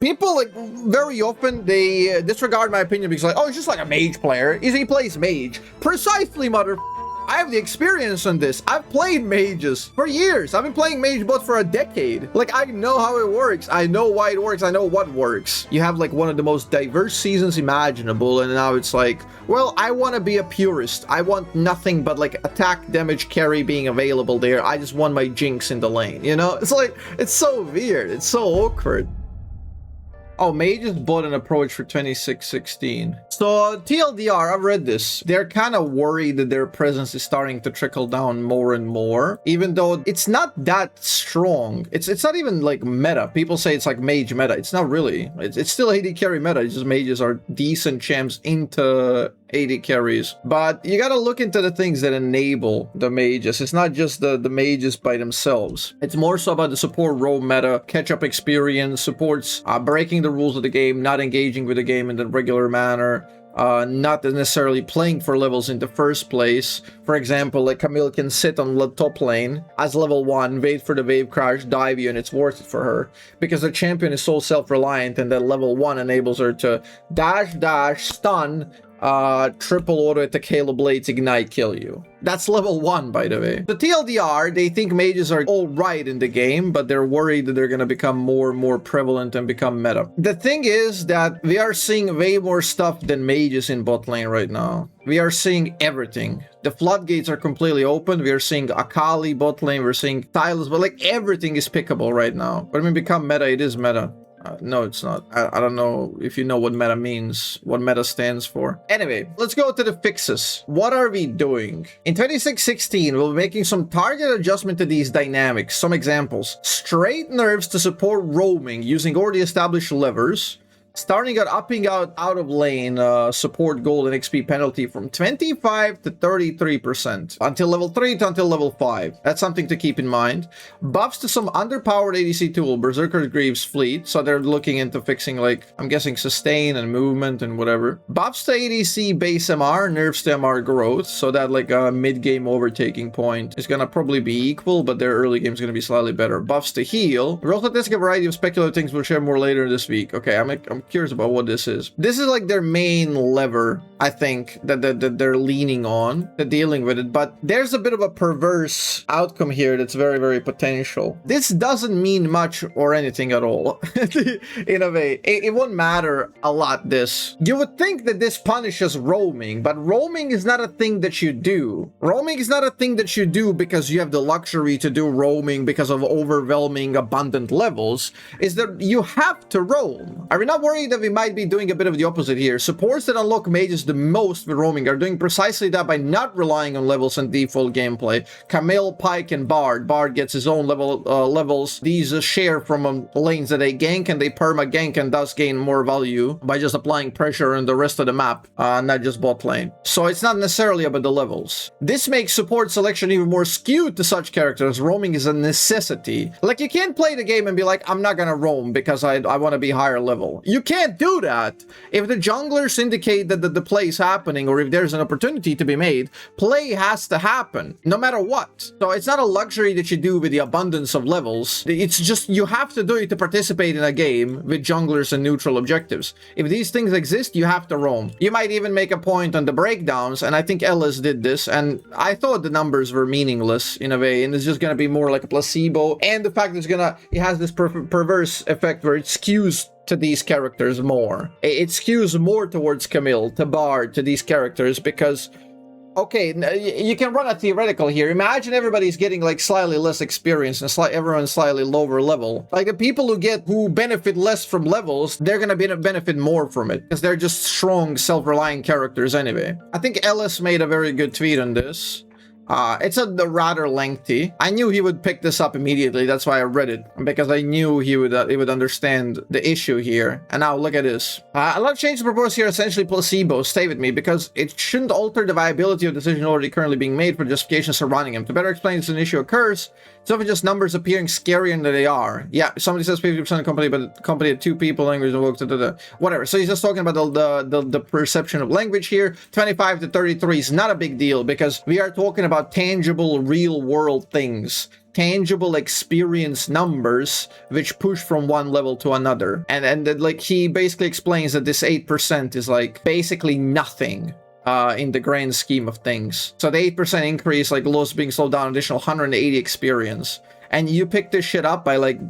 People, like, very often, they disregard my opinion because, like, oh, he's just like a mage player. He plays mage. Precisely, mother... I have the experience on this. I've played mages for years. I've been playing mage bot for a decade. Like, I know how it works. I know why it works. I know what works. You have, like, one of the most diverse seasons imaginable, and now it's like, well, I want to be a purist. I want nothing but, like, attack, damage, carry being available there. I just want my jinx in the lane, you know? It's like, it's so weird. It's so awkward. Oh, Mage just bought an approach for 2616. So, TLDR, I've read this. They're kind of worried that their presence is starting to trickle down more and more, even though it's not that strong. It's not even like meta. People say it's like Mage meta. It's not really. It's still AD carry meta. It's just mages are decent champs into AD carries. But you gotta look into the things that enable the mages. It's not just the mages by themselves. It's more so about the support roam meta, catch-up experience, supports breaking the rules of the game, not engaging with the game in the regular manner, not necessarily playing for levels in the first place. For example, like Camille can sit on the top lane as level 1, wait for the wave crash, dive you, and it's worth it for her. Because the champion is so self-reliant, and that level 1 enables her to dash, stun, triple auto attack, Halo Blades, ignite, kill you. That's level 1, by the way. The TLDR, they think mages are alright in the game, but they're worried that they're gonna become more and more prevalent and become meta. The thing is that we are seeing way more stuff than mages in bot lane right now. We are seeing everything. The floodgates are completely open. We are seeing Akali bot lane, we're seeing Tylus, but like everything is pickable right now. But when we become meta, it is meta. No, it's not. I don't know if you know what meta means, what meta stands for. Anyway, let's go to the fixes. What are we doing? In 2616, we'll be making some target adjustment to these dynamics. Some examples. Straight nerfs to support roaming using already established levers. Starting at upping out of lane support gold and XP penalty from 25 to 33% until level 3 to until level 5. That's something to keep in mind. Buffs to some underpowered ADC tool, Berserker Greaves Fleet, so they're looking into fixing, like, I'm guessing sustain and movement and whatever. Buffs to ADC base MR, nerfs to MR growth, so that like a mid-game overtaking point is gonna probably be equal, but their early game is gonna be slightly better. Buffs to heal. We're also testing a variety of speculative things we'll share more later this week. Okay, I'm curious about what this is. This is like their main lever, I think, that they're leaning on, they're dealing with it, but there's a bit of a perverse outcome here that's very, very potential. This doesn't mean much or anything at all. In a way, it won't matter a lot, this. You would think that this punishes roaming, but roaming is not a thing that you do. Roaming is not a thing that you do because you have the luxury to do roaming because of overwhelming abundant levels. Is that you have to roam. Are we not worried that we might be doing a bit of the opposite here? Supports that unlock mages the most with roaming are doing precisely that by not relying on levels and default gameplay. Camille, Pike, and Bard. Bard gets his own levels. These share from lanes that they gank, and they perma gank and thus gain more value by just applying pressure on the rest of the map, not just bot lane. So it's not necessarily about the levels. This makes support selection even more skewed to such characters. Roaming is a necessity. Like, you can't play the game and be like, I'm not gonna roam because I want to be higher level. You can't do that. If the junglers indicate that the play is happening, or if there's an opportunity to be made, play has to happen, no matter what. So it's not a luxury that you do with the abundance of levels. It's just, you have to do it to participate in a game with junglers and neutral objectives. If these things exist, you have to roam. You might even make a point on the breakdowns, and I think Ellis did this, and I thought the numbers were meaningless in a way, and it's just gonna be more like a placebo, and the fact that it has this perverse effect where it skews to these characters more. It skews more towards Camille, to Bard, to these characters, because, okay, you can run a theoretical here. Imagine everybody's getting like slightly less experience and everyone's slightly lower level. Like, the people who benefit less from levels, they're gonna benefit more from it because they're just strong, self-reliant characters anyway. I think Ellis made a very good tweet on this. It's rather lengthy. I knew he would pick this up immediately. That's why I read it, because I knew he would understand the issue here. And now look at this. A lot of changes proposed here are essentially placebo. Stay with me, because it shouldn't alter the viability of decisions already currently being made for justification surrounding him. To better explain this, an issue occurs. It's often just numbers appearing scarier than they are. Yeah, somebody says 50% of company, but the company had 2 people, language invoked, whatever. So he's just talking about the perception of language here. 25 to 33 is not a big deal, because we are talking about tangible, real world things. tangible experience numbers which push from one level to another. And then, like, he basically explains that this 8% is like basically nothing in the grand scheme of things. So the 8% increase, like loss being slowed down, additional 180 experience. And you pick this shit up by like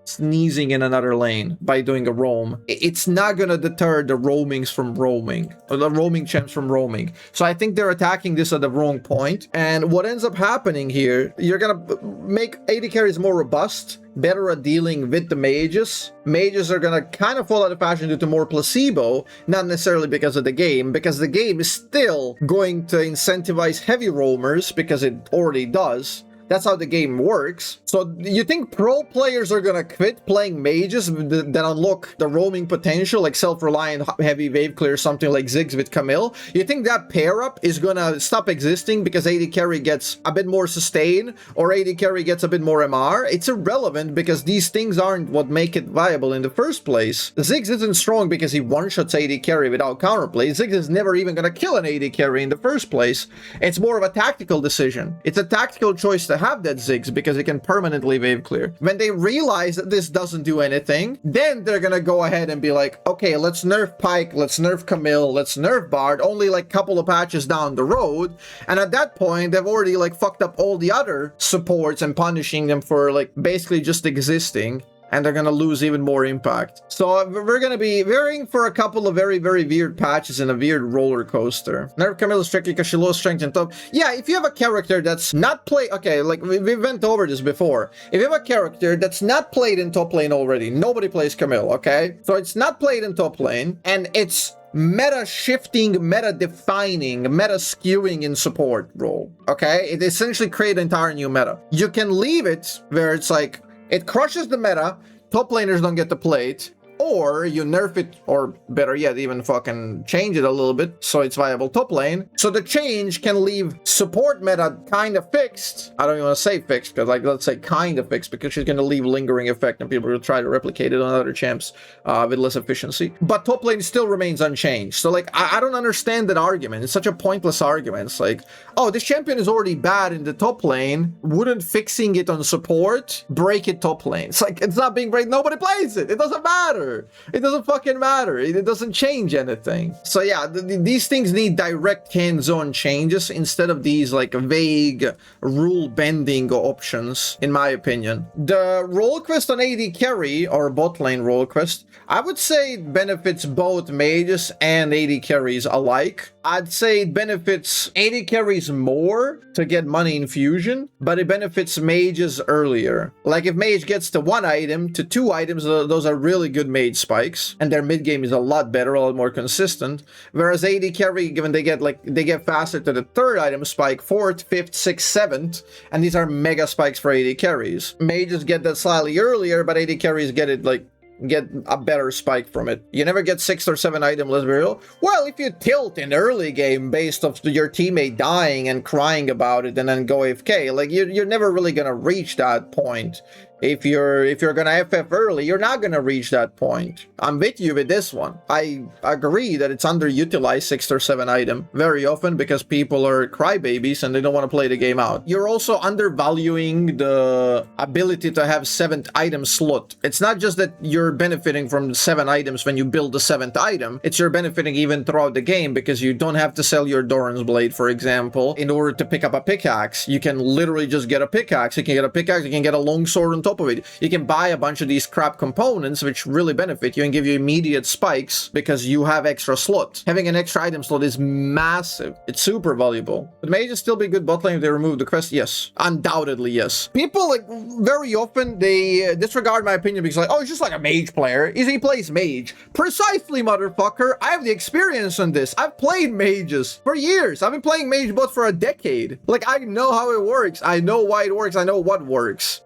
sneezing in another lane by doing a roam. It's not gonna deter the roamings from roaming, or the roaming champs from roaming. So I think they're attacking this at the wrong point. And what ends up happening here, you're gonna make AD carries more robust, better at dealing with the mages. Mages are gonna kind of fall out of fashion due to more placebo, not necessarily because of the game, because the game is still going to incentivize heavy roamers, because it already does. That's how the game works. So you think pro players are gonna quit playing mages that unlock the roaming potential, like self-reliant heavy wave clear, something like Ziggs with Camille? You think that pair-up is gonna stop existing because AD carry gets a bit more sustain, or AD carry gets a bit more MR? It's irrelevant, because these things aren't what make it viable in the first place. Ziggs isn't strong because he one-shots AD carry without counterplay. Ziggs is never even gonna kill an AD carry in the first place. It's more of a tactical decision. It's a tactical choice to have that Ziggs because it can permanently wave clear. When they realize that this doesn't do anything, then they're gonna go ahead and be like, okay, let's nerf Pyke, let's nerf Camille, let's nerf Bard, only like a couple of patches down the road. And at that point, they've already like fucked up all the other supports and punishing them for like basically just existing. And they're gonna lose even more impact. So we're gonna be varying for a couple of very, very weird patches in a weird roller coaster. Nerf Camille strictly because she lost strength in top. Yeah, if you have a character that's not played... Okay, like we went over this before. If you have a character that's not played in top lane already, nobody plays Camille, okay? So it's not played in top lane, and it's meta shifting, meta defining, meta skewing in support role, okay? It essentially creates an entire new meta. You can leave it where it's like, it crushes the meta, top laners don't get to play it, or you nerf it, or better yet, even fucking change it a little bit so it's viable top lane. So the change can leave support meta kind of fixed. I don't even want to say fixed, because like, let's say kind of fixed, because she's going to leave lingering effect and people will try to replicate it on other champs with less efficiency. But top lane still remains unchanged. So like, I don't understand that argument. It's such a pointless argument. It's like, oh, this champion is already bad in the top lane. Wouldn't fixing it on support break it top lane? It's like, it's not being break. Nobody plays it. It doesn't matter. It doesn't fucking matter. It doesn't change anything. So yeah, these things need direct hands-on changes instead of these like vague rule-bending options, in my opinion. The role quest on AD carry, or bot lane role quest, I would say it benefits both mages and AD carries alike. I'd say it benefits AD carries more to get money infusion, but it benefits mages earlier. Like if mage gets to 1 item, to 2 items, those are really good mage spikes, and their mid game is a lot better, a lot more consistent. Whereas AD carry, given they get faster to the 3rd item spike, 4th, 5th, 6th, 7th, and these are mega spikes for AD carries. Mages get that slightly earlier, but AD carries get it like get a better spike from it. You never get 6 or 7 item, let's be real. Well, if you tilt in early game based off your teammate dying and crying about it and then go AFK, like you're never really gonna reach that point. If you're gonna FF early, you're not gonna reach that point. I'm with you with this one. I agree that it's underutilized 6 or 7 item very often because people are crybabies and they don't want to play the game out. You're also undervaluing the ability to have 7th item slot. It's not just that you're benefiting from 7 items when you build the 7th item, it's you're benefiting even throughout the game because you don't have to sell your Doran's Blade, for example, in order to pick up a pickaxe. You can literally just get a pickaxe. You can get a pickaxe, you can get a longsword on top of it. You can buy a bunch of these crap components which really benefit you and give you immediate spikes because you have extra slots. Having an extra item slot is massive. It's super valuable. But may it still be good bot lane if they remove the quest? Yes. Undoubtedly, yes. People, like, very often, they disregard my opinion because, like, oh, he's just like a mage player. He plays mage. Precisely, motherfucker. I have the experience on this. I've played mages for years. I've been playing mage bot for a decade. Like, I know how it works. I know why it works. I know what works.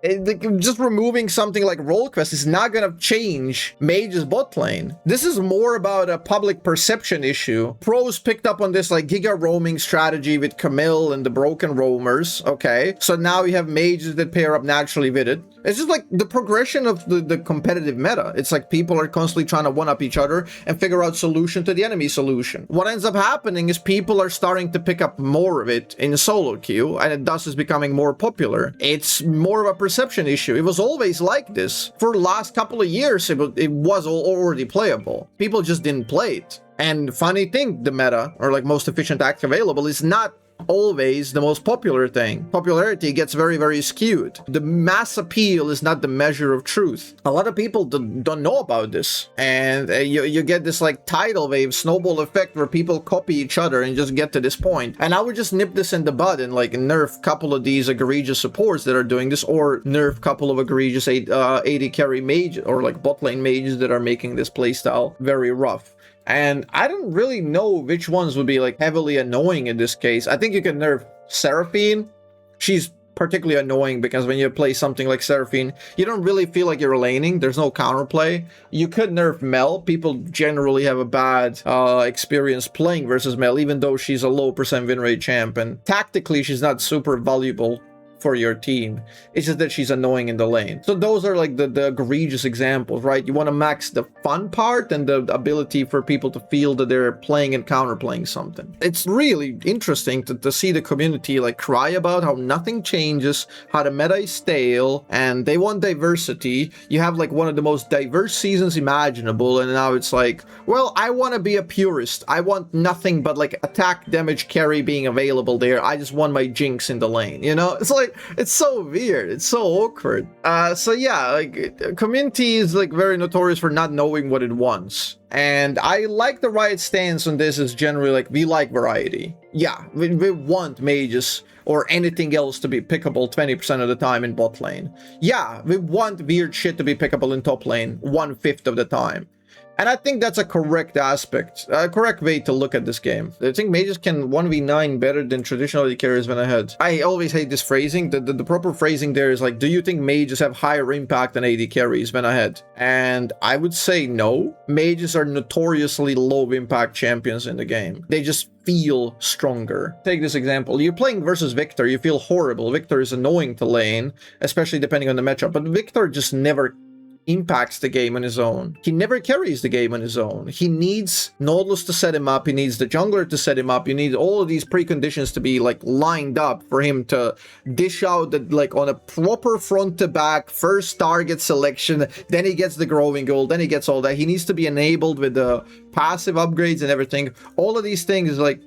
Just just removing something like role quest is not gonna change Mage's bot lane. This is more about a public perception issue. Pros picked up on this like giga roaming strategy with Camille and the broken roamers, okay? So now you have mages that pair up naturally with it. It's just like the progression of the competitive meta. It's like people are constantly trying to one-up each other and figure out solution to the enemy solution. What ends up happening is people are starting to pick up more of it in solo queue, and it thus is becoming more popular. It's more of a perception issue. It was always like this. For the last couple of years, it was already playable. People just didn't play it. And funny thing, the meta, or like most efficient act available, is not always the most popular thing. Popularity gets very, very skewed. The mass appeal is not the measure of truth. A lot of people don't know about this, and you get this like tidal wave snowball effect where people copy each other and just get to this point. And I would just nip this in the bud and like nerf a couple of these egregious supports that are doing this, or nerf a couple of egregious AD carry mage or like bot lane mages that are making this playstyle very rough. And I don't really know which ones would be like heavily annoying in this case. I think you can nerf Seraphine. She's particularly annoying because when you play something like Seraphine, you don't really feel like you're laning. There's no counterplay. You could nerf Mel. People generally have a bad experience playing versus Mel, even though she's a low percent win rate champ. And tactically, she's not super valuable for your team. It's just that she's annoying in the lane. So those are like the egregious examples, right? You want to max the fun part and the ability for people to feel that they're playing and counterplaying something. It's really interesting to see the community like cry about how nothing changes, how the meta is stale, and they want diversity. You have like one of the most diverse seasons imaginable, and now it's like, well, I want to be a purist. I want nothing but like attack, damage, carry being available there. I just want my Jinx in the lane, you know? It's like, it's so weird. It's so awkward. So yeah, like community is like very notorious for not knowing what it wants. And I like the Riot stance on this is generally like, we like variety. Yeah, we want mages or anything else to be pickable 20% of the time in bot lane. Yeah, we want weird shit to be pickable in top lane 1/5 of the time. And I think that's a correct aspect, a correct way to look at this game. I think mages can 1v9 better than traditional AD carries when ahead. I always hate this phrasing. The proper phrasing there is like, do you think mages have higher impact than AD carries when ahead? And I would say no. Mages are notoriously low impact champions in the game. They just feel stronger. Take this example. You're playing versus Victor. You feel horrible. Victor is annoying to lane, especially depending on the matchup. But Victor just never impacts the game on his own. He never carries the game on his own. He needs Nautilus to set him up. He needs the jungler to set him up. You need all of these preconditions to be like lined up for him to dish out the, like on a proper front to back first target selection. Then he gets the growing gold. Then he gets all that. He needs to be enabled with the passive upgrades and everything. All of these things, like,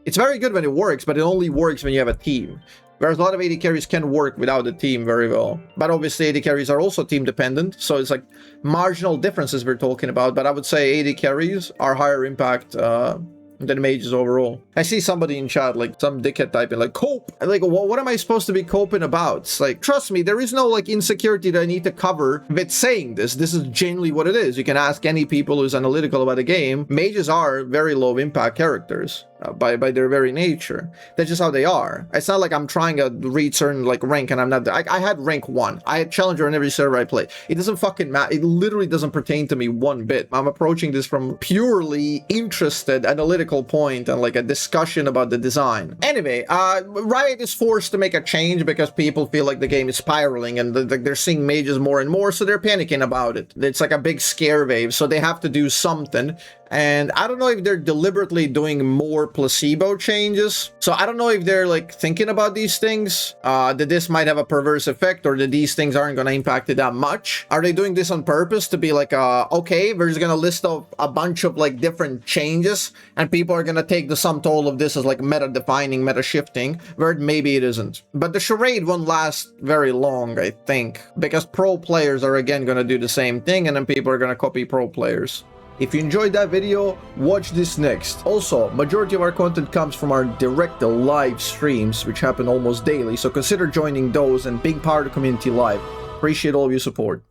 it's very good when it works, but it only works when you have a team. Whereas a lot of AD carries can work without a team very well. But obviously AD carries are also team dependent, so it's like marginal differences we're talking about. But I would say AD carries are higher impact than mages overall. I see somebody in chat, like some dickhead typing like, cope! Like, what am I supposed to be coping about? It's like, trust me, there is no like insecurity that I need to cover with saying this. This is genuinely what it is. You can ask any people who's analytical about a game. Mages are very low impact characters. By their very nature. That's just how they are. It's not like I'm trying to reach certain like rank and I'm not. I had rank 1. I had challenger on every server I play. It doesn't fucking matter. It literally doesn't pertain to me one bit. I'm approaching this from purely interested analytical point and like a discussion about the design. Anyway, Riot is forced to make a change because people feel like the game is spiraling and they're seeing mages more and more, so they're panicking about it. It's like a big scare wave, so they have to do something. And I don't know if they're deliberately doing more placebo changes. So I don't know if they're like thinking about these things, that this might have a perverse effect or that these things aren't going to impact it that much. Are they doing this on purpose to be like, okay, we're just going to list off a bunch of like different changes and people are going to take the sum total of this as like meta defining, meta shifting, where maybe it isn't. But the charade won't last very long, I think, because pro players are again going to do the same thing and then people are going to copy pro players. If you enjoyed that video, watch this next. Also, majority of our content comes from our direct live streams, which happen almost daily, so consider joining those and being part of the community live. Appreciate all of your support.